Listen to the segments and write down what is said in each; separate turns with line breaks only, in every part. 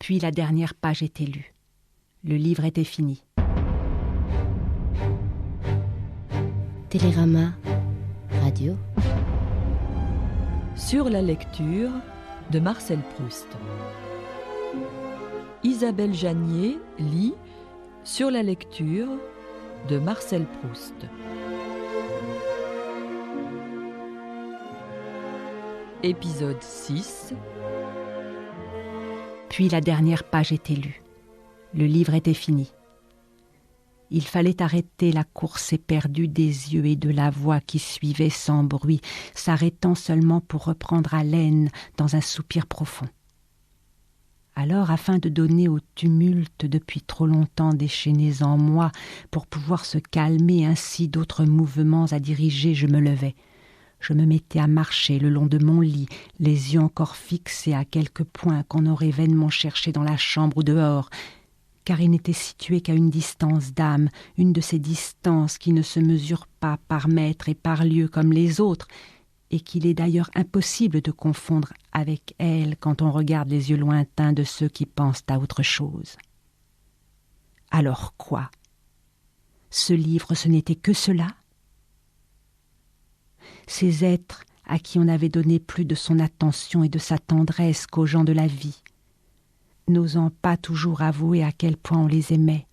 Puis la dernière page était lue. Le livre était fini.
Télérama Radio.
Sur la lecture de Marcel Proust. Isabelle Janier lit Sur la lecture de Marcel Proust. Épisode 6.
Puis la dernière page était lue. Le livre était fini. Il fallait arrêter la course éperdue des yeux et de la voix qui suivait sans bruit, s'arrêtant seulement pour reprendre haleine dans un soupir profond. Alors, afin de donner au tumulte depuis trop longtemps déchaîné en moi, pour pouvoir se calmer ainsi d'autres mouvements à diriger, je me levai. Je me mettais à marcher le long de mon lit, les yeux encore fixés à quelques points qu'on aurait vainement cherchés dans la chambre ou dehors, car il n'était situé qu'à une distance d'âme, une de ces distances qui ne se mesurent pas par mètre et par lieue comme les autres, et qu'il est d'ailleurs impossible de confondre avec elle quand on regarde les yeux lointains de ceux qui pensent à autre chose. Alors quoi ? Ce livre, ce n'était que cela ? Ces êtres à qui on avait donné plus de son attention et de sa tendresse qu'aux gens de la vie, n'osant pas toujours avouer à quel point on les aimait.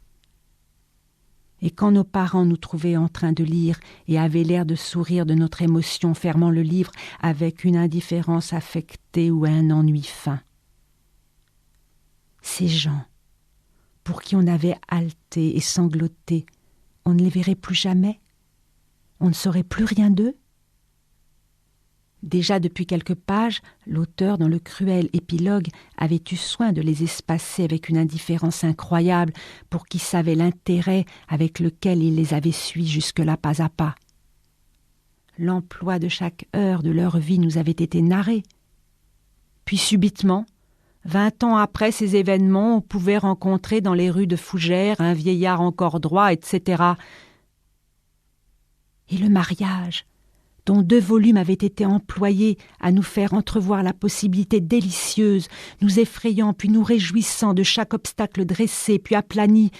Et quand nos parents nous trouvaient en train de lire et avaient l'air de sourire de notre émotion, fermant le livre avec une indifférence affectée ou un ennui fin. Ces gens, pour qui on avait haleté et sangloté, on ne les verrait plus jamais ? On ne saurait plus rien d'eux ? Déjà depuis quelques pages, l'auteur, dans le cruel épilogue, avait eu soin de les espacer avec une indifférence incroyable pour qui savait l'intérêt avec lequel il les avait suivis jusque-là pas à pas. L'emploi de chaque heure de leur vie nous avait été narré. Puis subitement, 20 ans après ces événements, on pouvait rencontrer dans les rues de Fougères un vieillard encore droit, etc. Et le mariage, dont 2 volumes avaient été employés à nous faire entrevoir la possibilité délicieuse, nous effrayant puis nous réjouissant de chaque obstacle dressé puis aplani.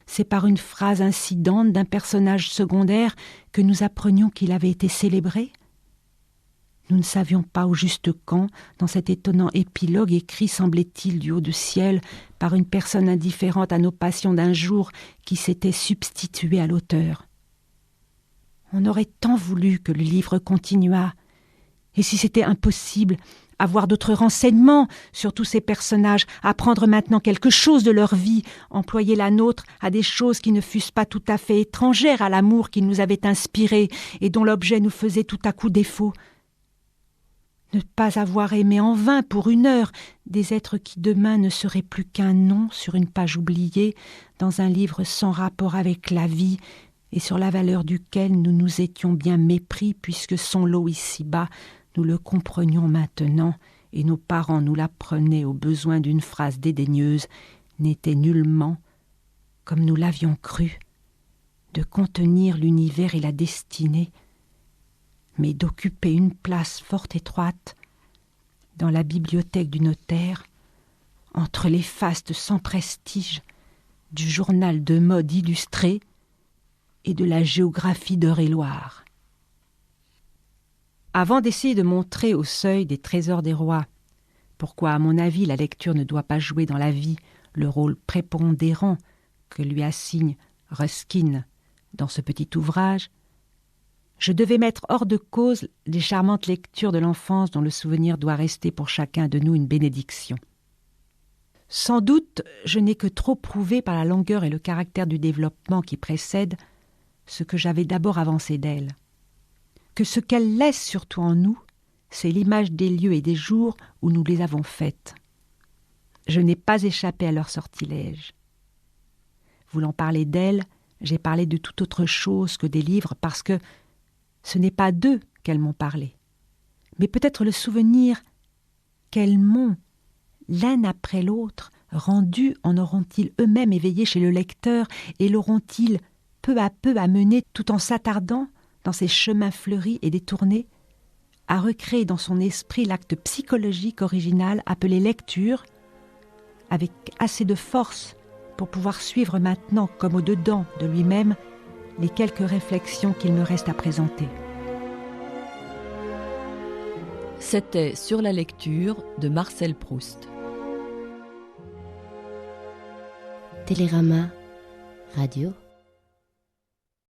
C'est par une phrase incidente d'un personnage secondaire que nous apprenions qu'il avait été célébré. Nous ne savions pas au juste quand, dans cet étonnant épilogue écrit, semblait-il, du haut du ciel, par une personne indifférente à nos passions d'un jour qui s'était substituée à l'auteur. On aurait tant voulu que le livre continuât. Et si c'était impossible, avoir d'autres renseignements sur tous ces personnages, apprendre maintenant quelque chose de leur vie, employer la nôtre à des choses qui ne fussent pas tout à fait étrangères à l'amour qu'ils nous avaient inspiré et dont l'objet nous faisait tout à coup défaut. Ne pas avoir aimé en vain pour 1 heure des êtres qui demain ne seraient plus qu'un nom sur une page oubliée, dans un livre sans rapport avec la vie, et sur la valeur duquel nous nous étions bien mépris, puisque son lot ici-bas, nous le comprenions maintenant, et nos parents nous l'apprenaient au besoin d'une phrase dédaigneuse, n'était nullement, comme nous l'avions cru, de contenir l'univers et la destinée, mais d'occuper une place fort étroite dans la bibliothèque du notaire, entre les fastes sans prestige du journal de mode illustré et de la géographie d'Eure-et-Loir. Avant d'essayer de montrer au seuil des trésors des rois pourquoi, à mon avis, la lecture ne doit pas jouer dans la vie le rôle prépondérant que lui assigne Ruskin dans ce petit ouvrage, je devais mettre hors de cause les charmantes lectures de l'enfance dont le souvenir doit rester pour chacun de nous une bénédiction. Sans doute, je n'ai que trop prouvé par la longueur et le caractère du développement qui précède ce que j'avais d'abord avancé d'elle. Que ce qu'elle laisse surtout en nous, c'est l'image des lieux et des jours où nous les avons faites. Je n'ai pas échappé à leur sortilège. Voulant parler d'elle, j'ai parlé de toute autre chose que des livres parce que ce n'est pas d'eux qu'elles m'ont parlé, mais peut-être le souvenir qu'elles m'ont, l'un après l'autre, rendu en auront-ils eux-mêmes éveillé chez le lecteur et l'auront-ils peu à peu amené, tout en s'attardant dans ces chemins fleuris et détournés, à recréer dans son esprit l'acte psychologique original appelé lecture, avec assez de force pour pouvoir suivre maintenant, comme au-dedans de lui-même, les quelques réflexions qu'il me reste à présenter.
C'était Sur la lecture de Marcel Proust.
Télérama Radio.